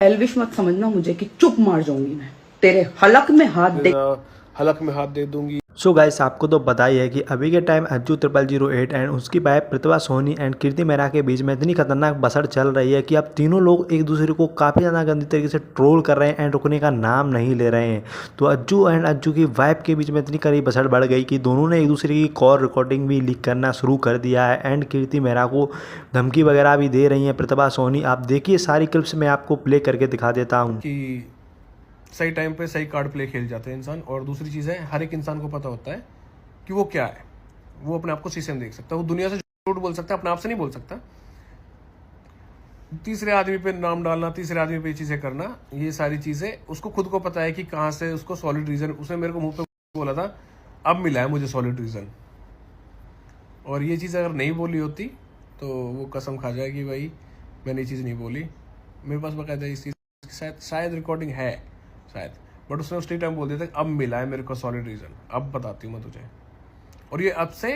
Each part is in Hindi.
एल्विश मत समझना मुझे कि चुप मार जाऊंगी मैं, तेरे हलक में हाथ दे दूंगी। सो गाइस, आपको तो पता ही है कि अभी के टाइम अज्जू 0008 एंड उसकी वाइफ प्रतिभा सोनी एंड कीर्ति मेहरा के बीच में इतनी खतरनाक बसड़ चल रही है कि अब तीनों लोग एक दूसरे को काफ़ी ज़्यादा गंदी तरीके से ट्रोल कर रहे हैं एंड रुकने का नाम नहीं ले रहे हैं। तो अज्जू एंड अज्जू की वाइफ के बीच में इतनी कड़ी बसड़ बढ़ गई कि दोनों ने एक दूसरे की कॉल रिकॉर्डिंग भी लीक करना शुरू कर दिया है एंड कीर्ति मेहरा को धमकी वगैरह भी दे रही हैं प्रतिभा सोनी। आप देखिए, सारी क्लिप्स मैं आपको प्ले करके दिखा देता हूँ कि सही टाइम पे सही कार्ड प्ले खेल जाते हैं इंसान। और दूसरी चीज़ है, हर एक इंसान को पता होता है कि वो क्या है। वो अपने आप को शीशे में देख सकता है, वो दुनिया से झूठ बोल सकता है, अपने आप से नहीं बोल सकता। तीसरे आदमी पे नाम डालना, तीसरे आदमी पे चीज़ें करना, ये सारी चीज़ें उसको खुद को पता है कि कहाँ से उसको सॉलिड रीज़न। उसने मेरे को मुंह पे बोला था, अब मिला है मुझे सॉलिड रीज़न। और ये चीज़ अगर नहीं बोली होती तो वो कसम खा जाए कि भाई मैंने ये चीज़ नहीं बोली। मेरे पास बकायदा इस चीज़ शायद रिकॉर्डिंग है शायद, बट उसने उस टाइम बोल दिया था अब मिला है मेरे को सॉलिड रीज़न, अब बताती हूँ मैं तुझे। और ये अब से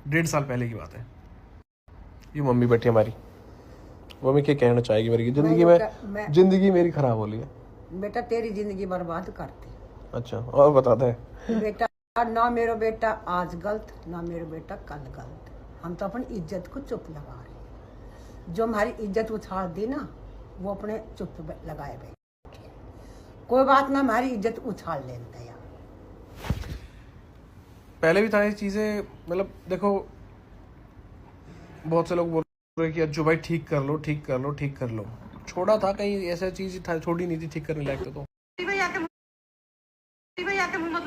1.5 साल पहले की बात है। ये मम्मी बैठी हमारी, मम्मी क्या कहना चाहेगी मेरी जिंदगी में जिंदगी मेरी खराब हो रही है। बेटा तेरी जिंदगी बर्बाद करती। अच्छा, और बताते हैं बेटा ना मेरा बेटा आज गलत, ना मेरा बेटा कल गलत। हम तो अपनी इज्जत को चुप लगा रहे हैं। जो हमारी इज्जत उछाल दी ना, वो अपने चुप लगाए बैठे। कोई बात ना, हमारी इज्जत उछाल लेते यार। पहले भी था ये चीज़ें। मतलब देखो, बहुत से लोग बोल रहे कि अज्जू भाई ठीक कर लो, ठीक कर लो, ठीक कर लो। छोड़ा था कहीं ऐसा चीज़ था, छोड़ी नहीं थी ठीक करने लायक तो।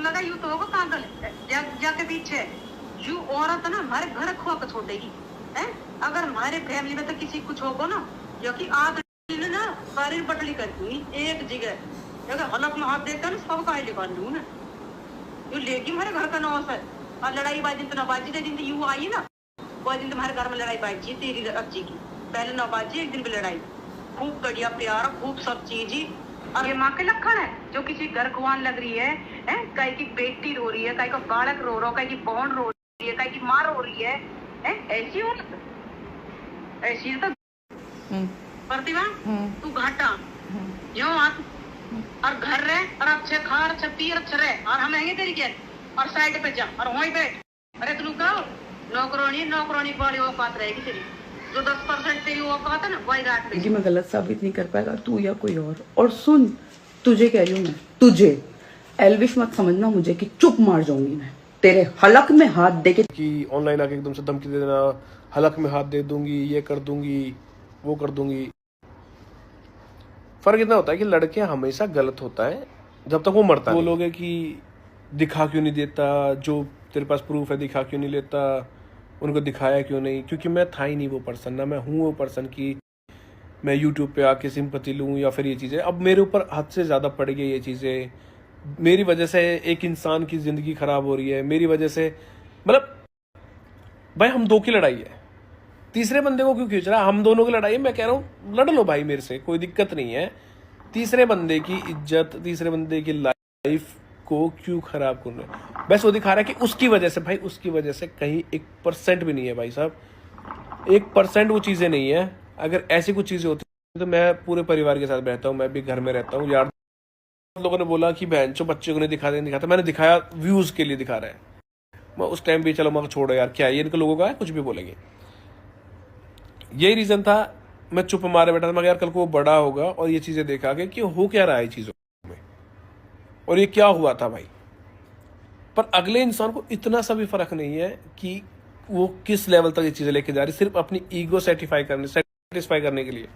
लगा यूं तो होगा पागल जाके पीछे यू औरत ना हमारे घर खो के छोड़ेगी है। अगर हमारे फैमिली में तो किसी कुछ होगा ना, जो कि आज ना सारी पटली कर दूंगी एक जगह। अगर हलक में हाथ देता ना सब का निकाल दूँ ना, यू लेगी हमारे घर का नौस है। और लड़ाई बाजी तो नबाजी थे, दिन यू आई ना वो दिन तुम्हारे घर में लड़ाई बाजी तेरी अच्छी की। पहले नबाजी, एक दिन पे लड़ाई, खूब बढ़िया प्यार, खूब सब चीज ही। और ये माँ के लक्षण है जो किसी घर कुआन लग रही है, कहीं की बेटी रो रही है, कहीं का बालक रो रहा है, कहीं की बहन रो रही है, कहीं की माँ रो रही है, ऐसी हो ऐसी तो प्रतिभा तू घाटा जो और घर रहे और अच्छे खा अच्छे पी अच्छे रहे और हम आएंगे तेरी के और साइड पे जा और वहीं बैठ। अरे तू कहो नौकरानी वाली औकात रहेगी तेरी, जो 10% तेरी औकात है ना वही रात में। मैं गलत साबित नहीं कर पाएगा तू या कोई और सुन, तुझे कह रही हूँ मैं, तुझे एल्विश मत समझना मुझे कि चुप मार जाऊंगी मैं, तेरे हलक में हाथ दे के। कि ऑनलाइन आके एकदम से धमकी दे देना, हलक में हाथ दे दूंगी, ये कर दूंगी, वो कर दूंगी। फर्क इतना होता है कि लड़के हमेशा गलत होता है जब तक वो मरता है। वो लोग है कि दिखा क्यों नहीं देता, जो तेरे पास प्रूफ है दिखा क्यों नहीं लेता, उनको दिखाया क्यों नहीं। क्योंकि मैं था ही नहीं वो पर्सन, ना मैं हूँ वो पर्सन की मैं यूट्यूब पे आके सिंपैथी लूँ या फिर ये चीज़ें। अब मेरे ऊपर हद से ज़्यादा पड़ गई ये चीज़ें। मेरी वजह से एक इंसान की ज़िंदगी ख़राब हो रही है, मेरी वजह से। मतलब भाई हम दो की लड़ाई है, तीसरे बंदे को क्यों खींच रहा है? हम दोनों की लड़ाई है। मैं कह रहा हूँ लड़ लो भाई मेरे से, कोई दिक्कत नहीं है। तीसरे बंदे की इज्जत, तीसरे बंदे की लाइफ को क्यों खराब कर रहे हैं? बस वो दिखा रहा है कि उसकी वजह से, भाई उसकी वजह से कहीं 1% भी नहीं है भाई साहब, 1% वो चीज़ें नहीं है। अगर ऐसी कुछ चीज़ें होती तो मैं पूरे परिवार के साथ रहता हूँ, मैं भी घर में रहता हूँ यार। लोगों ने बोला कि बहन चो बच्चे को नहीं दिखाता, मैंने दिखाया व्यूज़ के लिए दिखा रहा है। मैं उस टाइम भी चलो मैं छोड़ो यार, क्या ये इनके लोगों का है, कुछ भी बोलेंगे। यही रीज़न था, मैं चुप मारे बैठा था। मैं यार कल को वो बड़ा होगा और ये चीज़ें देखा के कि हो क्या रहा है चीज़ों में और ये क्या हुआ था भाई। पर अगले इंसान को इतना सा भी फर्क नहीं है कि वो किस लेवल तक ये चीज़ें लेके जा रही, सिर्फ अपनी ईगो सेटिस्फाई करने के लिए।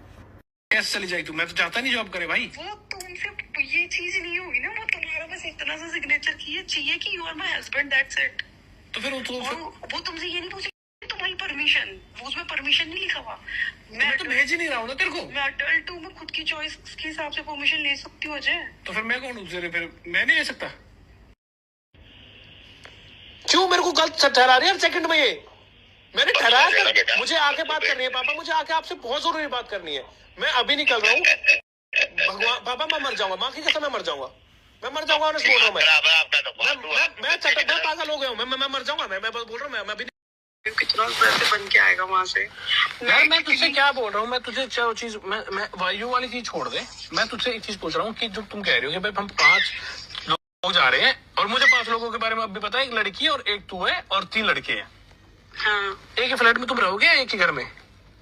कैसे चली जाएगी? मैं तो चाहता नहीं जॉब करे भाई। वो तुमसे ये चीज नहीं होगी ना, वो तुम्हारा बस इतना सा सिग्नेचर चाहिए कि you are my husband, that's it. तो फिर वो तुमसे ये नहीं पूछे तुम्हारी परमिशन, वो उसमें परमिशन नहीं लिखा हुआ। मैं तो भेज ही नहीं रहा हूँ ना तेरे को। मैं अडल्ट हूँ, मैं खुद की चॉइस के हिसाब से परमिशन ले सकती हूँ अजय। तो फिर मैं कौन हूँ? फिर मैं नहीं ले सकता? क्यों मेरे को गलत ठहरा रही है सेकंड में? ये मैंने ठहराया, मुझे आके बात करनी है पापा, मुझे आके आपसे बहुत जरूरी बात करनी है। मैं अभी निकल रहा हूँ। भगवान पापा मैं मर जाऊंगा, माँ की कसम मैं मर जाऊंगा, मैं मर जाऊंगा। मैं पागल हो गया हूँ, मैं मर जाऊंगा। मैं बोल रहा हूँ मैं अभी कितना पैसे बन के आएगा वहां से। यार मैं तुझसे क्या बोल रहा हूँ, मैं तुझे चीज मैं वायु वाली चीज छोड़ दे, मैं तुझसे एक चीज पूछ रहा हूँ कि जो तुम कह रही हो कि भाई हम 5 लोग जा रहे हैं और मुझे 5 लोगों के बारे में अब भी पता है, एक लड़की है और एक तू है और 3 लड़के हैं। हाँ, एक ही फ्लैट में तुम रहोगे या एक ही घर में?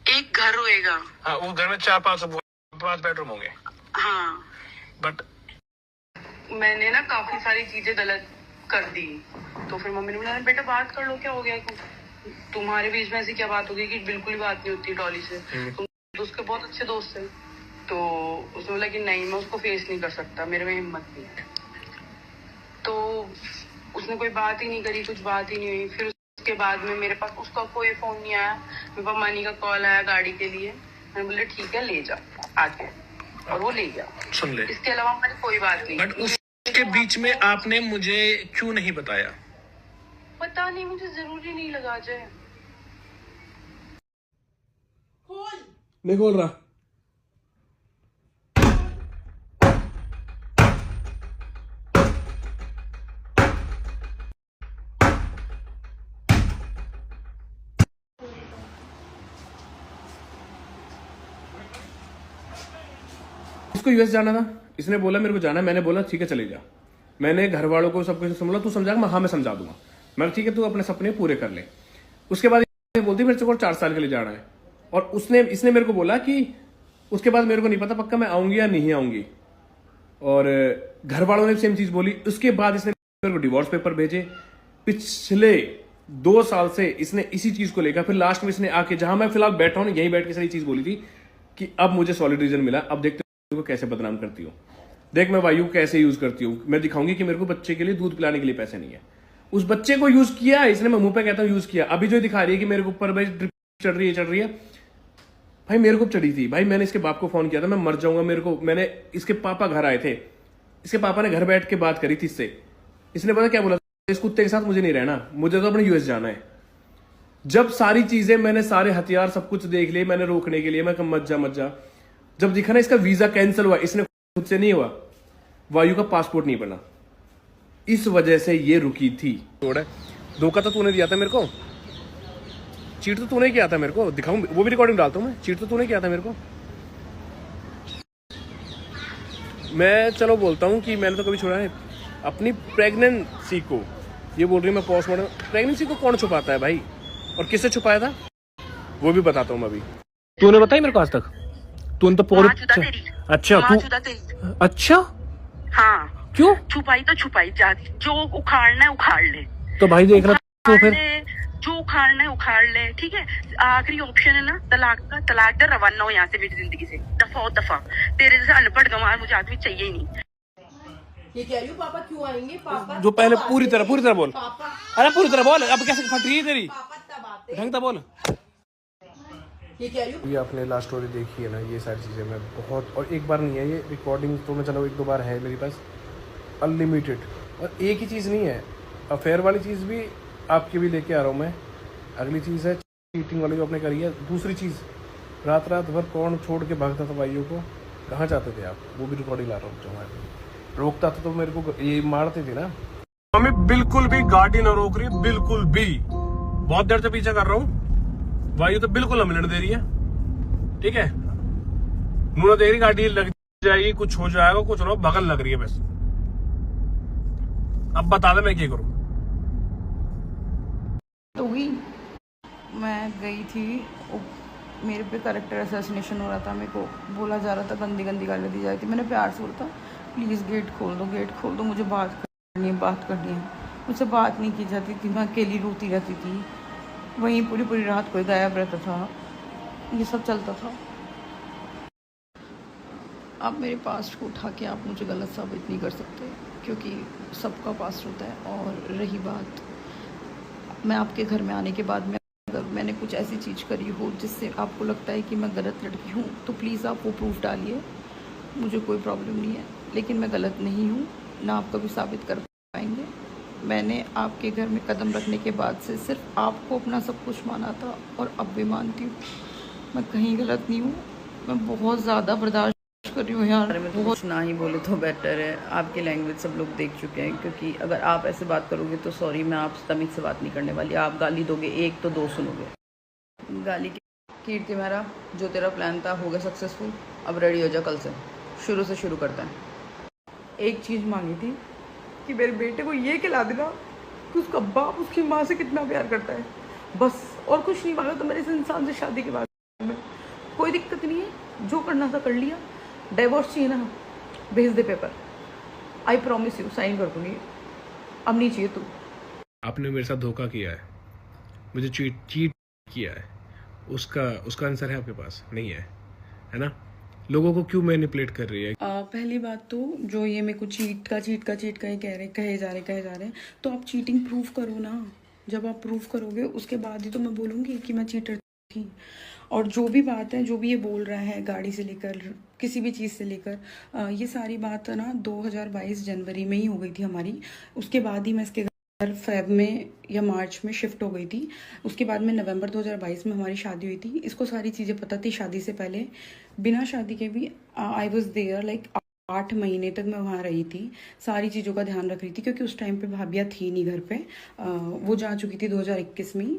एक घर होएगा। हाँ, वो घर में 4-5 बेडरूम होंगे। हाँ, बट मैंने ना काफी सारी चीजें गलत कर दी, तो फिर मम्मी ने बोला बेटा बात कर लो, क्या हो गया, तुम्हारे बीच में ऐसी क्या बात हो गई कि बिल्कुल ही बात नहीं होती डॉली से, तुम तो उसके बहुत अच्छे दोस्त थे। तो उसने बोला कि नहीं मैं उसको फेस नहीं कर सकता, मेरे में हिम्मत नहीं है। तो उसने कोई बात ही नहीं करी, कुछ बात ही नहीं हुई। फिर उसके बाद में मेरे पास उसका कोई फोन नहीं आया, मेरे पास मनी का कॉल आया गाड़ी के लिए, मैंने बोला ठीक है ले जाओ आके, और वो ले गया। सुन ले, इसके अलावा हमारी कोई बात नहीं। बट उसके बीच में आपने मुझे क्यों नहीं बताया? पता नहीं, मुझे जरूरी नहीं लगा जाए। नहीं खोल रहा। इसको यूएस जाना था, इसने बोला मेरे को जाना है, मैंने बोला ठीक है चले जा। मैंने घर वालों को सब कुछ समझा, तू समझा? हाँ मैं समझा दूंगा। मैं ठीक है तू अपने सपने पूरे कर ले। उसके बाद बोलती मेरे को 4 साल के लिए जाना है, और इसने मेरे को बोला कि उसके बाद मेरे को नहीं पता पक्का मैं आऊंगी या नहीं आऊंगी, और घर वालों ने सेम चीज बोली। उसके बाद इसने मेरे को डिवोर्स पेपर भेजे। पिछले 2 साल से इसने इसी चीज को लेकर, फिर लास्ट में इसने आके जहां मैं फिलहाल बैठा हूं यहीं बैठ के सारी चीज बोली थी कि अब मुझे सॉलिड रीजन मिला, अब देखते को कैसे बदनाम करती हूँ, देख मैं वायु कैसे यूज करती हूँ, मैं दिखाऊंगी कि मेरे को बच्चे के लिए दूध पिलाने के लिए पैसे नहीं है। उस बच्चे को यूज किया इसने, मैं मुंह पे कहता हूँ यूज किया। अभी जो दिखा रही है कि मेरे को ऊपर भाई ड्रिप चढ़ रही है, भाई मेरे को चढ़ी थी भाई। मैंने इसके बाप को फोन किया था, मैं मर जाऊंगा मेरे को। मैंने इसके पापा घर आए थे, इसके पापा ने घर बैठ के बात करी थी इससे। इसने पता क्या बोला, इस कुत्ते के साथ मुझे नहीं रहना, मुझे तो अपने यूएस जाना है। जब सारी चीजें मैंने, सारे हथियार सब कुछ देख लिए मैंने रोकने के लिए, मैं कहा मत जा। जब दिखा ना इसका वीजा कैंसिल हुआ, इसने खुद से नहीं हुआ, वायु का पासपोर्ट नहीं बना, इस वजह से ये रुकी थी। धोखा तो तूने दिया था मेरे को, चीट तो तूने किया था मेरे को, दिखाऊं वो भी रिकॉर्डिंग डालता हूं मैं। चीट तो तूने किया था मेरे को। मैं चलो बोलता हूं कि मैंने तो कभी छोड़ा है अपनी प्रेगनेंसी को। ये बोल रही है मैं पोस्टमार्टम, प्रेगनेंसी को कौन छुपाता है भाई, और किससे छुपाया था वो भी बताता हूं मैं अभी। तूने बताई मेरे को आज तक? तूने तो पूरे अच्छा तू अच्छा हाँ क्यों छुपाई तो छुपाई जाती, जो उखाड़ना है उखाड़ ले। तो भाई देख रहा तो फिर जो उखाड़ना है उखाड़ ले, ठीक है। आखिरी ऑप्शन है ना तलाक का, तलाक कर रवाना हो यहाँ से मेरी जिंदगी से, दफा। तेरे जैसे अनपढ़ गंवार मुझे आदमी चाहिए ही नहीं। ये कह रही हूँ पापा क्यों आएंगे, पापा जो पहले पूरी तरह बोल, अरे पूरी तरह बोल, अब कैसे फट रही है तेरी, पापा तब आते ढंग से बोल। ये कह रही हूँ। ये आपने लास्ट स्टोरी देखी है ना, ये सारी चीज़ें मैं बहुत, और एक बार नहीं है ये रिकॉर्डिंग तो मैं चलो 1-2 बार है मेरे पास अनलिमिटेड। और एक ही चीज़ नहीं है, अफेयर वाली चीज़ भी आपके भी लेके आ रहा हूँ मैं। अगली चीज़ है चीटिंग वाली जो आपने करी है। दूसरी चीज़, रात भर कौन छोड़ के भागता था भाइयों को, कहाँ जाते थे आप, वो भी रिकॉर्डिंग ला रहा हूँ। जो रोकता था तो मेरे को ये मारते थे ना। मम्मी बिल्कुल भी गाड़ी ना रोक रही, बिल्कुल भी। बहुत देर से पीछे कर रहा हूँ, वायु तो बिल्कुल न मिलने दे रही है, ठीक है। नूना देख रही गाड़ी लग जाएगी, कुछ हो जाएगा, कुछ ना बगल लग रही है बस। अब बता दे मैं क्या करूं। तो हुई, मैं गई थी, मेरे पे कैरेक्टर असैसिनेशन हो रहा था, मेरे को बोला जा रहा था, गंदी गाली दी जा रही थी। मैंने प्यार से बोला था प्लीज़ गेट खोल दो, मुझे बात करनी है। मुझसे बात नहीं की जाती थी, मैं अकेली रोती रहती थी, वहीं पूरी रात कोई गायब रहता था, ये सब चलता था। आप मेरे पास्ट को उठा के आप मुझे गलत साबित नहीं कर सकते, क्योंकि सबका पास्ट होता है। और रही बात, मैं आपके घर में आने के बाद में अगर मैंने कुछ ऐसी चीज़ करी हो जिससे आपको लगता है कि मैं गलत लड़की हूँ, तो प्लीज़ आप वो प्रूफ डालिए, मुझे कोई प्रॉब्लम नहीं है। लेकिन मैं गलत नहीं हूँ, ना आप कभी साबित कर पाएंगे। मैंने आपके घर में कदम रखने के बाद से सिर्फ आपको अपना सब कुछ माना था, और अब भी मानती हूँ। मैं कहीं गलत नहीं हूँ, मैं बहुत ज़्यादा बर्दाश्त कर रही हूँ यार। मैं तो कुछ ना ही बोले तो बेटर है। आपकी लैंग्वेज सब लोग देख चुके हैं, क्योंकि अगर आप ऐसे बात करोगे तो सॉरी, मैं आपसे तमीज़ से बात नहीं करने वाली। आप गाली दोगे एक तो दो सुनोगे गाली की। कीर्ति मेहरा, जो तेरा प्लान था हो गया सक्सेसफुल। अब रेडी हो जा, कल से शुरू करते हैं। एक चीज़ मांगी थी कि मेरे बेटे को ये खिला देना कि उसका बाप उसकी माँ से कितना प्यार करता है, बस। और कुछ नहीं मांगा। तो मेरे इस इंसान से शादी के बाद में कोई दिक्कत नहीं है, जो करना था कर लिया। डिवोर्स चाहिए ना, भेज दे paper, I promise you, sign कर दूँगी। अब नहीं चाहिए तू। आपने मेरे साथ धोखा किया है, मुझे चीट किया है, उसका आंसर है आपके पास नहीं है ना? लोगों को क्यों मैनिपुलेट कर रही है? पहली बात तो जो ये मेरे को चीट का ही कहे जा रहे हैं, तो आप चीटिंग प्रूव करो ना। जब आप प्रूव करोगे उसके बाद ही तो मैं बोलूँगी कि मैं चीटर थी। और जो भी बात है, जो भी ये बोल रहा है, गाड़ी से लेकर किसी भी चीज़ से लेकर, ये सारी बात ना 2022 जनवरी में ही हो गई थी हमारी। उसके बाद ही मैं इसके घर फेब में या मार्च में शिफ्ट हो गई थी। उसके बाद में नवंबर 2022 में हमारी शादी हुई थी। इसको सारी चीज़ें पता थी शादी से पहले। बिना शादी के भी आई वॉज देयर, लाइक 8 महीने तक मैं वहाँ रही थी। सारी चीज़ों का ध्यान रख रही थी, क्योंकि उस टाइम पे भाभिया थी नहीं घर पे। वो जा चुकी थी 2021 में ही।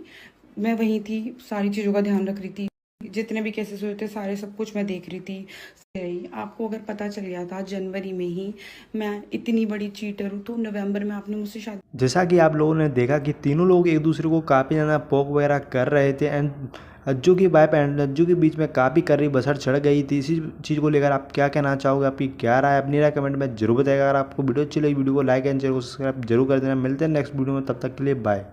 मैं वहीं थी, सारी चीज़ों का ध्यान रख रही थी। जितने भी केसेस हुए थे सारे सब कुछ मैं देख रही थी। आपको अगर पता चल गया था जनवरी में ही मैं इतनी बड़ी चीटर हूँ, तो नवंबर में आपने मुझसे शादी। जैसा कि आप लोगों ने देखा कि तीनों लोग एक दूसरे को काफ़ी ज़्यादा पोक वगैरह कर रहे थे एंड अज्जू की वाइफ एंड अज्जू के बीच में काफ़ी कर रही बसर चढ़ गई थी। इसी चीज़ को लेकर आप क्या कहना चाहोगे? आपकी क्या राय? अपनी राय कमेंट में जरूर बताएगा। अगर आपको वीडियो अच्छी लगी, वीडियो को लाइक एंड शेयर को सब्सक्राइब जरूर कर देना। मिलते हैं नेक्स्ट वीडियो में, तब तक के लिए बाय।